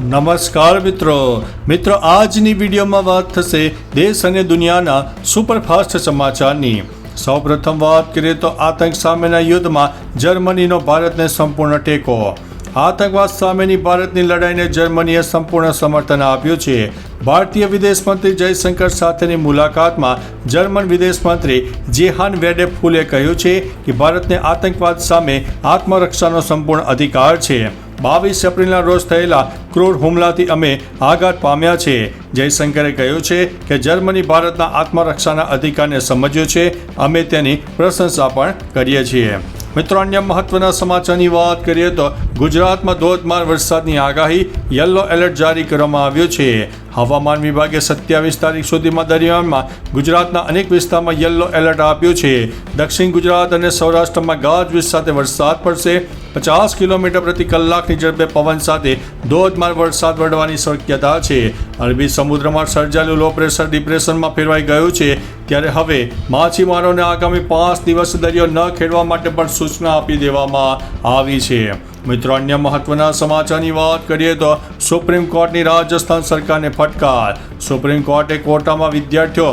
નમસ્કાર મિત્રો આજની વિડીયોમાં વાત થશે દેશ અને દુનિયાના સુપરફાસ્ટ સમાચારની। સૌપ્રથમ વાત કરીએ તો આતંક સામેના યુદ્ધમાં જર્મનીનો ભારતને સંપૂર્ણ ટેકો। આતંકવાદ સામેની ભારતની લડાઈને જર્મનીએ સંપૂર્ણ સમર્થન આપ્યું છે। ભારતીય વિદેશ મંત્રી જયશંકર સાથેની મુલાકાતમાં જર્મન વિદેશ મંત્રી જેહાન વેડેફુલે કહ્યું છે કે ભારતને આતંકવાદ સામે આત્મરક્ષાનો સંપૂર્ણ અધિકાર છે। 22 એપ્રિલના રોજ થયેલા ક્રૂર હુમલાથી અમે આઘાત પામ્યા છે। જયશંકરે કહ્યું છે કે જર્મની ભારતના આત્મરક્ષાના અધિકારને સમજ્યો છે, અમે તેની પ્રશંસા પણ કરીએ છીએ। મિત્રો, અન્ય મહત્વના સમાચારની વાત કરીએ તો ગુજરાતમાં ધોધમાર વરસાદની આગાહી, યલો એલર્ટ જારી કરવામાં આવ્યું છે। હવામાન વિભાગે 27 તારીખ સુધીમાં દરમિયાનમાં ગુજરાતના અનેક વિસ્તારમાં યલો એલર્ટ આપ્યું છે। દક્ષિણ ગુજરાત અને સૌરાષ્ટ્રમાં ગાજવીજ સાથે વરસાદ પડશે। 50 કિલોમીટર પ્રતિ કલાકની ઝડપે પવન સાથે ધોધમાર વરસાદ પડવાની શક્યતા છે। અરબી સમુદ્રમાં સર્જાયેલું લો પ્રેશર ડિપ્રેશનમાં ફેરવાઈ ગયું છે, ત્યારે હવે માછીમારોને આગામી 5 દિવસ દરિયો ન ખેડવા માટે પણ સૂચના આપી દેવામાં આવી છે। મિત્રો, અન્ય મહત્વના સમાચારની વાત કરીએ તો સુપ્રીમ કોર્ટની રાજસ્થાન સરકારને ફટકાર। સુપ્રીમ કોર્ટે કોટામાં વિદ્યાર્થીઓ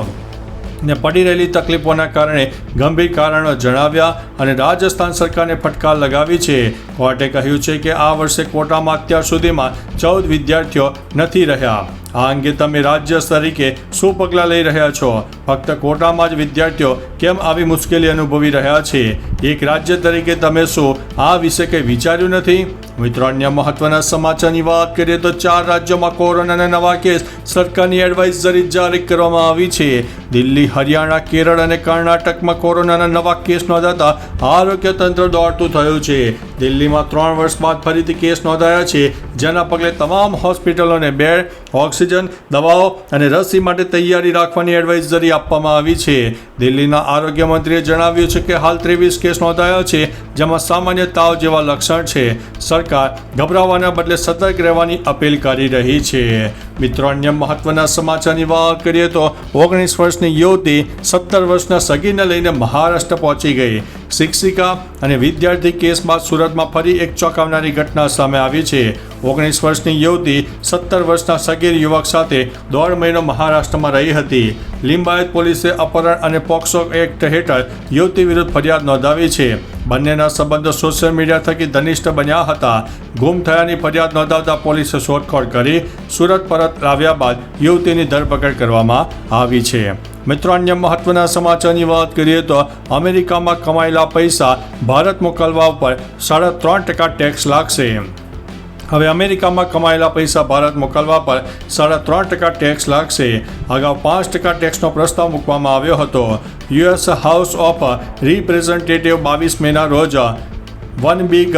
ને પડી રહેલી તકલીફોના કારણે ગંભીર કારણો જણાવ્યા અને રાજસ્થાન સરકારને ફટકાર લગાવી છે। કોર્ટે કહ્યું છે કે આ વર્ષે કોટામાં અત્યાર સુધીમાં 14 વિદ્યાર્થીઓ નથી રહ્યા। આ અંગે તમે રાજ્ય તરીકે શું પગલાં લઈ રહ્યા છો? ફક્ત કોટામાં જ વિદ્યાર્થીઓ કેમ આવી મુશ્કેલી અનુભવી રહ્યા છે? એક રાજ્ય તરીકે તમે શું આ વિશે કંઈ વિચાર્યું નથી? મિત્રો, અન્ય મહત્વના સમાચારની વાત કરીએ તો 4 રાજ્યોમાં કોરોનાના નવા કેસ, સરકારની એડવાઇઝરી જારી કરવામાં આવી છે। દિલ્હી, હરિયાણા, કેરળ અને કર્ણાટકમાં કોરોનાના નવા કેસ નોંધાતા આરોગ્ય તંત્ર દોડતું થયું છે। દિલ્હીમાં 3 વર્ષ બાદ ફરીથી કેસ નોંધાયા છે, જેના પગલે તમામ હોસ્પિટલોને બેડ, ઓક્સિજન, દવાઓ અને રસી માટે તૈયારી રાખવાની એડવાઇઝરી આપવામાં આવી છે। દિલ્હીના આરોગ્ય મંત્રીએ જણાવ્યું છે કે હાલ 23 કેસ નોંધાયા છે, જેમાં સામાન્ય તાવ જેવા લક્ષણ છે। સરકાર ગભરાવાના બદલે સતર્ક રહેવાની અપીલ કરી રહી છે। મિત્રો, અન્ય મહત્વના સમાચારની વાત કરીએ તો 19 વર્ષની યુવતી 17 વર્ષના સગીરને લઈને મહારાષ્ટ્ર પહોંચી ગઈ। શિક્ષિકા અને વિદ્યાર્થી કેસ બાદ સુરતમાં ફરી એક ચોંકાવનારી ઘટના સામે આવી છે। 19 વર્ષની યુવતી 17 વર્ષના સગીર યુવક સાથે 1.5 મહિનો મહારાષ્ટ્રમાં રહી હતી। લિંબાયત પોલીસે અપહરણ અને પોક્સો એક્ટ હેઠળ યુવતી વિરુદ્ધ ફરિયાદ નોંધાવી છે। બંનેના સંબંધો સોશિયલ મીડિયા થકી ઘનિષ્ઠ બન્યા હતા। ગુમ થયાની ફરિયાદ નોંધાવતા પોલીસે શોધખોળ કરી સુરત પરત લાવ્યા બાદ યુવતીની ધરપકડ કરવામાં આવી છે। મિત્રો, અન્ય મહત્વના સમાચારની વાત કરીએ તો અમેરિકામાં કમાયેલા પૈસા ભારત મોકલવા ઉપર 3.5% ટેક્સ લાગશે। હવે અમેરિકામાં કમાયેલા પૈસા ભારત મોકલવા પર 3.5% ટેક્સ લાગશે। અગાઉ 5% ટેક્સનો પ્રસ્તાવ મૂકવામાં આવ્યો હતો। યુએસ હાઉસ ઓફ રિપ્રેઝેન્ટેટિવ 22 મેના રોજ one big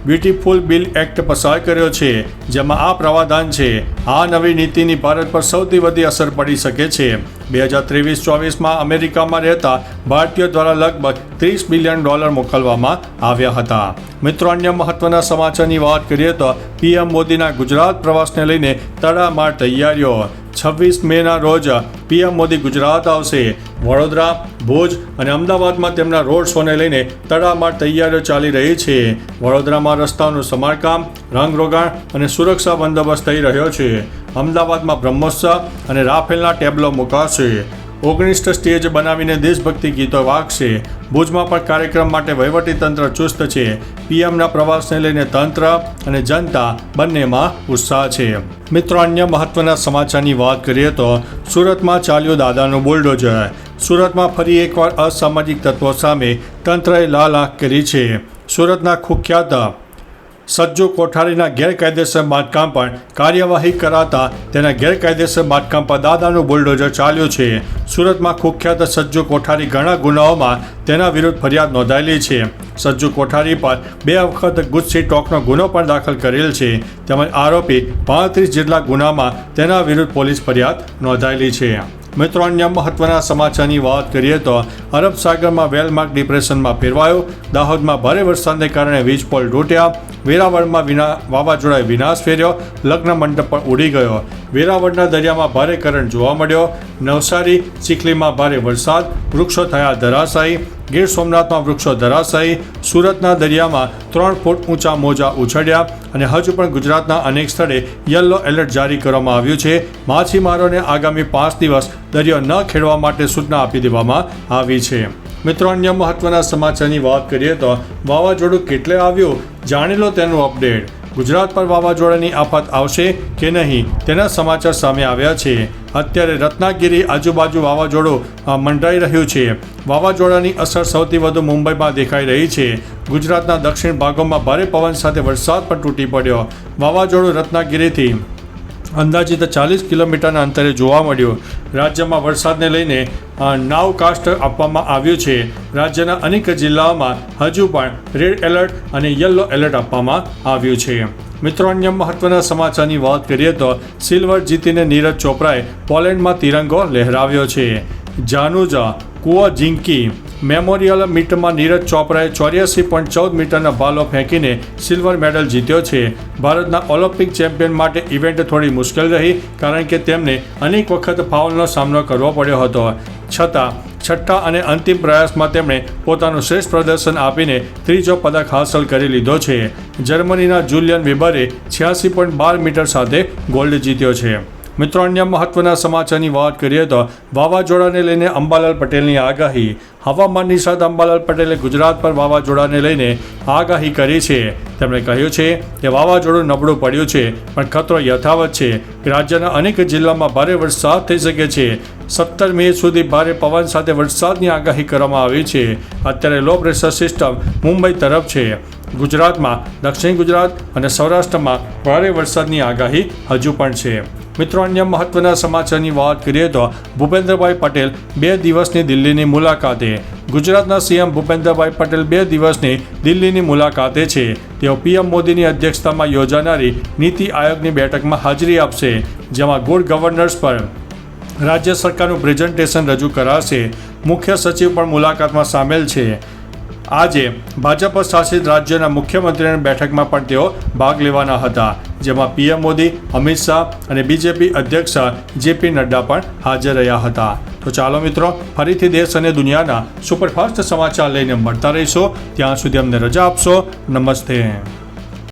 beautiful bill act પસાર કર્યો છે, જેમાં આ પ્રાવધાન છે। આ નવી નીતિની ભારત પર સૌથી વધુ અસર પડી શકે છે। 2023-24માં અમેરિકામાં રહેતા ભારતીયો દ્વારા લગભગ $30 બિલિયન મોકલવામાં આવ્યા હતા। મિત્રો, અન્ય મહત્વના સમાચારની વાત કરીએ તો પીએમ મોદીના ગુજરાત પ્રવાસને લઈને તડામાર તૈયારીઓ। 26 મેના રોજ પીએમ મોદી ગુજરાત આવશે। વડોદરા, ભુજ અને અમદાવાદમાં તેમના રોડ શોને લઈને તડામાર તૈયારીઓ ચાલી રહી છે। વડોદરામાં રસ્તાઓનું સમારકામ, રંગરોગાણ અને સુરક્ષા બંદોબસ્ત થઈ રહ્યો છે। અમદાવાદમાં બ્રહ્મોત્સવ અને રાફેલના ટેબ્લો મુકાશે। 19 સ્ટેજ બનાવીને દેશભક્તિ ગીતો વાગશે। ભુજમાં પણ કાર્યક્રમ માટે વહીવટીતંત્ર ચુસ્ત છે। પીએમના પ્રવાસને લઈને તંત્ર અને જનતા બંનેમાં ઉત્સાહ છે। મિત્રો, અન્ય મહત્વના સમાચારની વાત કરીએ તો સુરતમાં ચાલ્યું દાદાનું બુલડોઝર। સુરતમાં ફરી એકવાર અસામાજિક તત્વો સામે તંત્રએ લાલ આંખ કરી છે। સુરતના કુખ્યાત સજ્જુ કોઠારીના ગેરકાયદેસર બાંધકામ પર કાર્યવાહી કરાતા તેના ગેરકાયદેસર બાંધકામ પર દાદાનું બુલડોઝર ચાલ્યું છે। સુરતમાં કુખ્યાત સજ્જુ કોઠારી ઘણા ગુનાઓમાં તેના વિરુદ્ધ ફરિયાદ નોંધાયેલી છે। સજ્જુ કોઠારી પર 2 વખત ગુજસી ટોકનો ગુનો પણ દાખલ કરેલ છે, તેમજ આરોપી 35 જેટલા ગુનામાં તેના વિરુદ્ધ પોલીસ ફરિયાદ નોંધાયેલી છે। મિત્રો, અન્ય મહત્વના સમાચારની વાત કરીએ તો અરબ સાગરમાં વેલમાર્ક ડિપ્રેશનમાં ફેરવાયો। દાહોદમાં ભારે વરસાદને કારણે વીજ પોલ તૂટ્યા। વેરાવળમાં વાવાઝોડાએ વિનાશ ફેર્યો। લગ્ન મંડપ પણ ઉડી ગયો। વેરાવળના દરિયામાં ભારે કરંટ જોવા મળ્યો। નવસારી, ચીખલીમાં ભારે વરસાદ, વૃક્ષો થયા ધરાશાયી। ગીર સોમનાથમાં વૃક્ષો ધરાશાયી। સુરતના દરિયામાં 3 ફૂટ ઊંચા મોજા ઉછળ્યા અને હજુ પણ ગુજરાતના અનેક સ્થળે યલો એલર્ટ જારી કરવામાં આવ્યું છે. માછીમારોને આગામી 5 દિવસ દરિયો ન ખેડવા માટે સૂચના આપી દેવામાં આવી છે. મિત્રો, અન્ય મહત્વના સમાચારની વાત કરીએ તો વાવાઝોડું કેટલે આવ્યું, જાણી લો તેનું અપડેટ. ગુજરાત પર વાવાઝોડાની આફત આવશે કે નહીં તેના સમાચાર સામે આવ્યા છે. અત્યારે રત્નાગીરી આજુબાજુ વાવાઝોડું મંડરાઈ રહ્યું છે. વાવાઝોડાની અસર સૌથી વધુ મુંબઈમાં દેખાઈ રહી છે. ગુજરાતના દક્ષિણ ભાગોમાં ભારે પવન સાથે વરસાદ પણ તૂટી પડ્યો. વાવાઝોડું રત્નાગીરીથી અંદાજિત 40 કિલોમીટરના અંતરે જોવા મળ્યું. રાજ્યમાં વરસાદને લઈને નાવકાસ્ટ આપવામાં આવ્યું છે. રાજ્યના અનેક જિલ્લાઓમાં હજુ પણ રેડ એલર્ટ અને યલો એલર્ટ આપવામાં આવ્યું છે. મિત્રો, અન્ય મહત્વના સમાચારની વાત કરીએ તો સિલ્વર જીતીને નીરજ ચોપરાએ પોલેન્ડમાં તિરંગો લહેરાવ્યો છે. જાનુજા કુઓ જિંકી મેમોરિયલ મીટમાં નીરજ ચોપરાએ 84.14 મીટરના ભાલો ફેંકીને સિલ્વર મેડલ જીત્યો છે. ભારતના ઓલિમ્પિક ચેમ્પિયન માટે ઇવેન્ટ થોડી મુશ્કેલ રહી કારણ કે તેમને અનેક વખત ફાઉલનો સામનો કરવો પડ્યો હતો. છતાં છઠ્ઠા અને અંતિમ પ્રયાસમાં તેમણે પોતાનું શ્રેષ્ઠ પ્રદર્શન આપીને ત્રીજો પદક હાંસલ કરી લીધો છે. જર્મનીના જુલિયન વેબરે 86.12 મીટર સાથે ગોલ્ડ જીત્યો છે. મિત્રો, અન્ય મહત્વના સમાચારની વાત કરીએ તો વાવાઝોડાને લઈને અંબાલાલ પટેલની આગાહી. હવામાન નિષ્ણાત અંબાલાલ પટેલે ગુજરાત પર વાવાઝોડાને લઈને આગાહી કરી છે. તેમણે કહ્યું છે કે વાવાઝોડું નબળું પડ્યું છે પણ ખતરો યથાવત છે. રાજ્યના અનેક જિલ્લામાં ભારે વરસાદ થઈ શકે છે. 17 મે સુધી ભારે પવન સાથે વરસાદની આગાહી કરવામાં આવી છે. અત્યારે લો પ્રેશર સિસ્ટમ મુંબઈ તરફ છે. ગુજરાતમાં, દક્ષિણ ગુજરાત અને સૌરાષ્ટ્રમાં ભારે વરસાદની આગાહી હજુ પણ છે. મિત્રો, અન્ય મહત્વના સમાચારની વાત કરીએ તો ભૂપેન્દ્રભાઈ પટેલ 2 દિવસની દિલ્હીની મુલાકાતે. ગુજરાતના સીએમ ભૂપેન્દ્રભાઈ પટેલ 2 દિવસની દિલ્હીની મુલાકાતે છે. તેઓ પીએમ મોદીની અધ્યક્ષતામાં યોજાનારી નીતિ આયોગની બેઠકમાં હાજરી આપશે, જેમાં ગુડ ગવર્નન્સ પર રાજ્ય સરકારનું પ્રેઝન્ટેશન રજૂ કરાશે. મુખ્ય સચિવ પણ મુલાકાતમાં સામેલ છે. આજે ભાજપ શાસિત રાજ્યોના મુખ્યમંત્રીની બેઠકમાં પણ તેઓ ભાગ લેવાના હતા, જેમાં પીએમ મોદી, અમિત શાહ અને બીજેપી અધ્યક્ષ જેપી નડ્ડા પણ હાજર રહ્યા હતા. તો ચાલો મિત્રો, ફરીથી દેશ અને દુનિયાના સુપરફાસ્ટ સમાચાર લઈને મળતા રહીશો. ત્યાં સુધી અમને રજા આપશો. નમસ્તે.